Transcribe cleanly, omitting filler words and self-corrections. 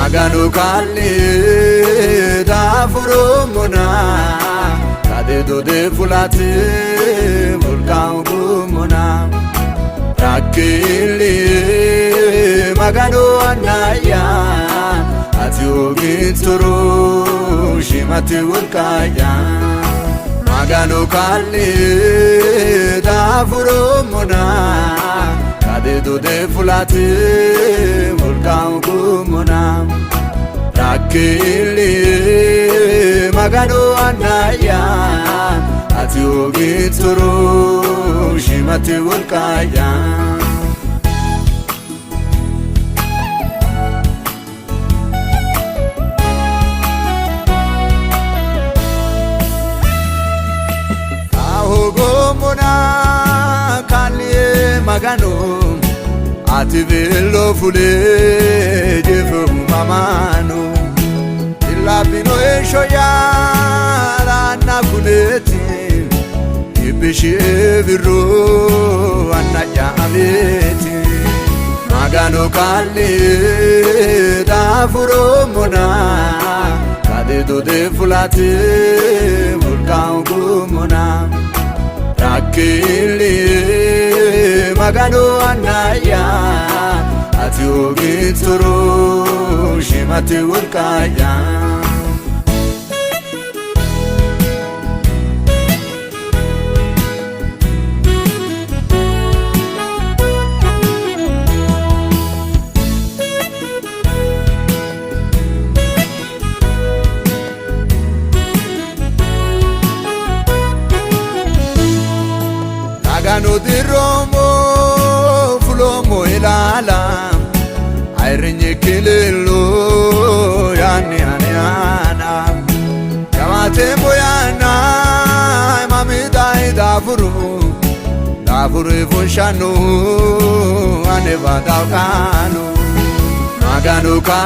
maganu kalli dafuru mona kade do de fulati vulkan gumona rakili maganu anaya ati ogituru shimati vulkaya maganu kalli dafuru mona kade do de fulati vulkan gumona rakili maganu anaya ati ogituru shimati vulkaya ahogomona kali maganu ati velo fule jefu mamanu ilabino eshoya na kuleti ibishi viro anaya ameti maganu kalli dafuru mona kade do de fulati vulkan gumona rakili maganu anaya ati ogituru shimati vulkaya maganu diromo fulomo ilala ayrinye kelelo yani ana kamate boyana mamida dafuru funshanu ane vadakanu maganu